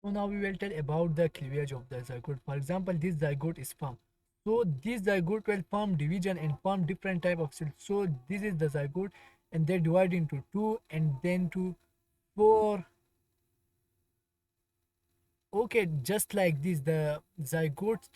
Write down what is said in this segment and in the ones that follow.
So now we will tell about the cleavage of the zygote. For example, this zygote is formed. So this zygote will form division and form different type of cells. So this is the zygote, and they divide into two and then to four. Okay, just like this, the zygote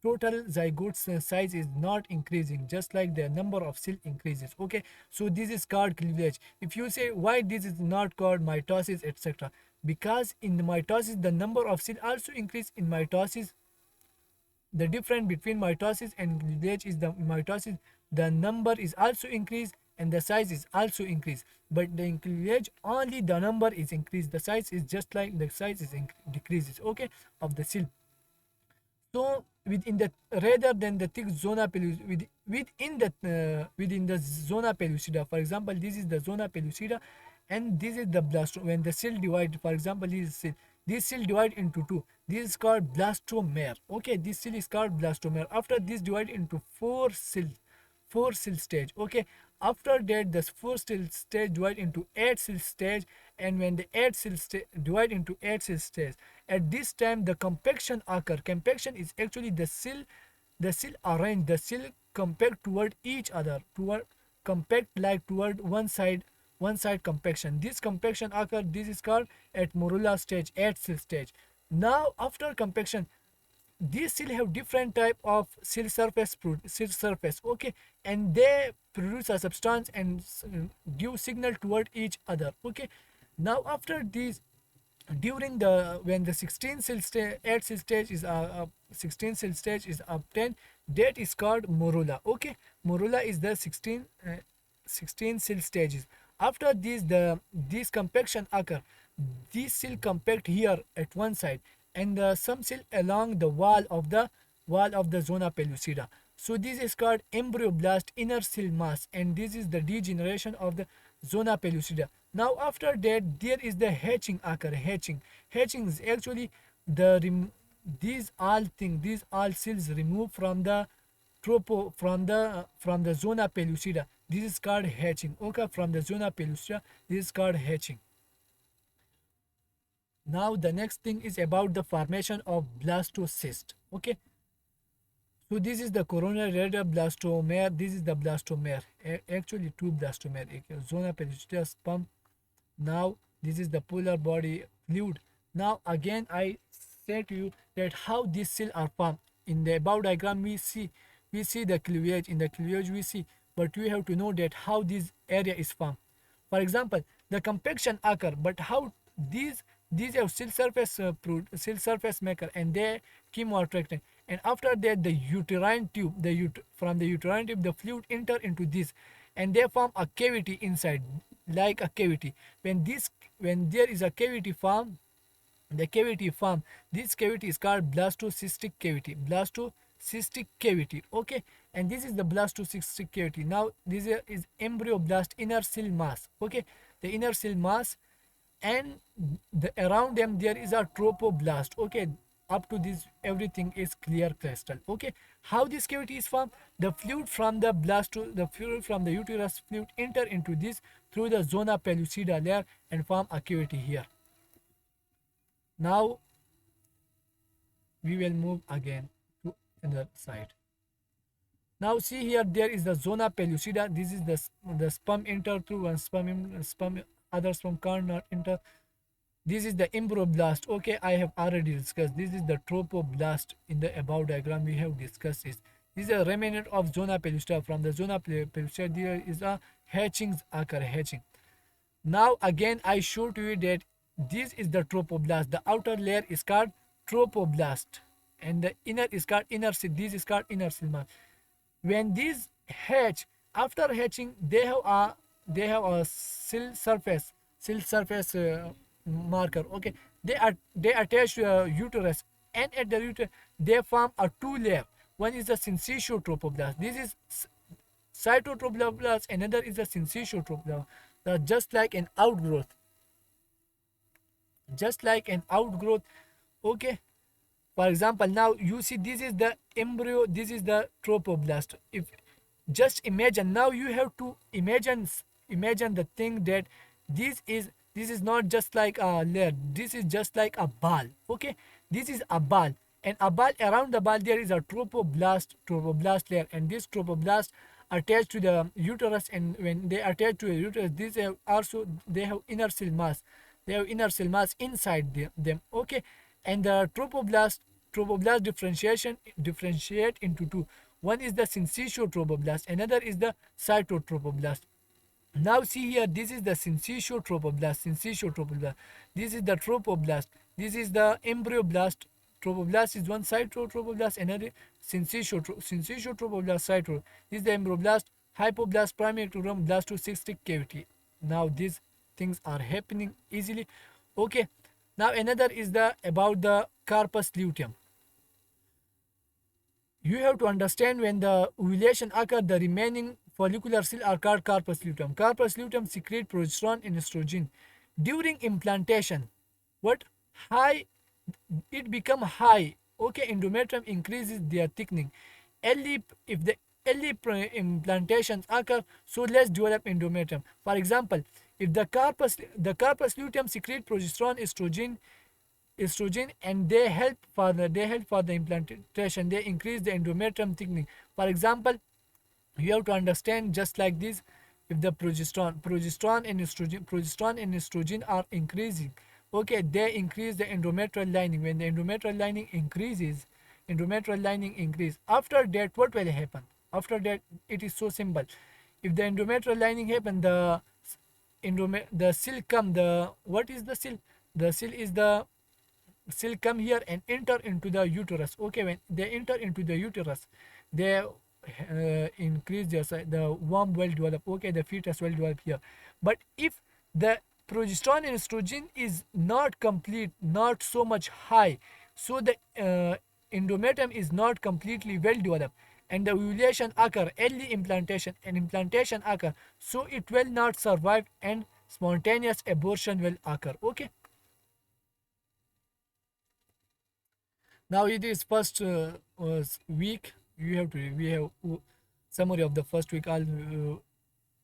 total zygote size is not increasing, just like the number of cell increases. Okay, so this is called cleavage. If you say why this is not called mitosis, etc., because in the mitosis the number of cell also increase. In mitosis, the difference between mitosis and cleavage is the mitosis the number is also increased and the size is also increased, but the in cleavage only the number is increased, the size is just like the size is decreases, okay, of the cell. So within the rather than the thick zona pellucida, within the zona pellucida, for example, this is the zona pellucida, and this is the blastome. When the cell divide, for example, this cell divide into two. This is called blastomere. Okay, this cell is called blastomere. After this divide into four cell stage. Okay, after that the four cell stage divide into eight cell stage, and when the eight cell divide into eight cell stage, at this time the compaction occur. Compaction is actually the cell arrange the cell compact toward each other, toward compact like toward one side compaction. This compaction occur, this is called at morula stage, eight cell stage. Now after compaction, these cell have different type of cell surface, okay, and they produce a substance and give signal toward each other, okay. Now after this, during the when the 16 cell stage 8 cell stage is 16 cell stage is obtained, that is called morula, okay. Morula is the 16 cell stages. After this, this compaction occur. This cell compact here at one side, and some cell along the wall of the zona pellucida. So this is called embryoblast inner cell mass, and this is the degeneration of the zona pellucida. Now after that, there is the hatching occur. Hatching is actually these all cells removed from the from the zona pellucida. This is called hatching. Okay, from the zona pellucida, this is called hatching. Now the next thing is about the formation of blastocyst. Okay, so this is the coronary radial blastomere. This is the blastomere. Actually, two blastomere. Zona pellucida sperm. Now this is the polar body fluid. Now again, I say to you that how these cells are formed. In the above diagram, we see the cleavage. In the cleavage we see, but we have to know that how this area is formed. For example, the compaction occur, but how these have cell surface maker, and they chemoattractant. And after that, the uterine tube, from the uterine tube, the fluid enter into this, and they form a cavity inside, like a cavity. When there is a cavity form, the cavity form, this cavity is called blastocystic cavity, okay. And this is the blastocystic cavity. Now this is embryoblast inner cell mass, okay, the inner cell mass, and around them there is a tropoblast, okay. Up to this everything is clear crystal, okay. How this cavity is formed? The fluid from the uterus fluid enter into this through the zona pellucida layer and form a cavity here. Now we will move again to another side. Now see here, there is the zona pellucida. This is the sperm enter through one sperm, other sperm cannot enter. This is the embryoblast. Okay, I have already discussed. This is the tropoblast. In the above diagram we have discussed it. This is a remnant of zona pellucida. From the zona pellucida there is a hatchings occur, hatching. Now again I show to you that this is the tropoblast. The outer layer is called tropoblast, and the inner is called inner cell. This is called inner cell mass. When these hatch, after hatching, they have a cell surface marker. Okay, they attach to a uterus, and at the uterus they form a two layer. One is the syncytial tropoblast. This is cytotrophoblast. Another is the syncytial tropoblast. Just like an outgrowth. Just like an outgrowth. Okay. For example, now you see this is the embryo, this is the tropoblast. If just imagine, now you have to imagine the thing that this is This is not just like a layer, this is just like a ball. Okay, this is a ball, and a ball, around the ball there is a trophoblast layer, and this trophoblast attached to the uterus, and when they attach to a uterus, these have also, they have inner cell mass, they have inner cell mass inside them. Okay, and the trophoblast differentiate into two. One is the syncytial trophoblast, another is the cytotrophoblast. Now see here, this is the syncytial trophoblast, this is the trophoblast, this is the embryoblast. Trophoblast is one side, trophoblast another. Syncytial trophoblast, cyto, this is the embryoblast, hypoblast, primary ectoderm, blastocystic cavity. Now these things are happening easily. Okay, now another is the about the corpus luteum. You have to understand, when the ovulation occurs, the remaining follicular cells are called corpus luteum. Corpus luteum secrete progesterone and estrogen. During implantation, what high, it become high. Okay, endometrium increases their thickening. Early, if the early implantations occur, so less develop endometrium. For example, if the corpus luteum secrete progesterone, estrogen, and they help for the implantation, they increase the endometrium thickening. For example, you have to understand just like this: if the progesterone and estrogen are increasing, okay, they increase the endometrial lining. When the endometrial lining increase, after that what will happen? After that, it is so simple. If the endometrial lining happen, the cell come, the what is the cell? The cell come here and enter into the uterus. Okay, when they enter into the uterus, they increase their size, the womb will develop. Okay, the fetus will develop here. But if the progesterone and estrogen is not complete, not so much high, so the endometrium is not completely well developed, and the ovulation occur, early implantation occur, so it will not survive, and spontaneous abortion will occur. Okay, now it is first week. We have summary of the first week, all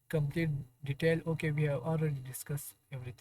complete detail. Okay, we have already discussed everything.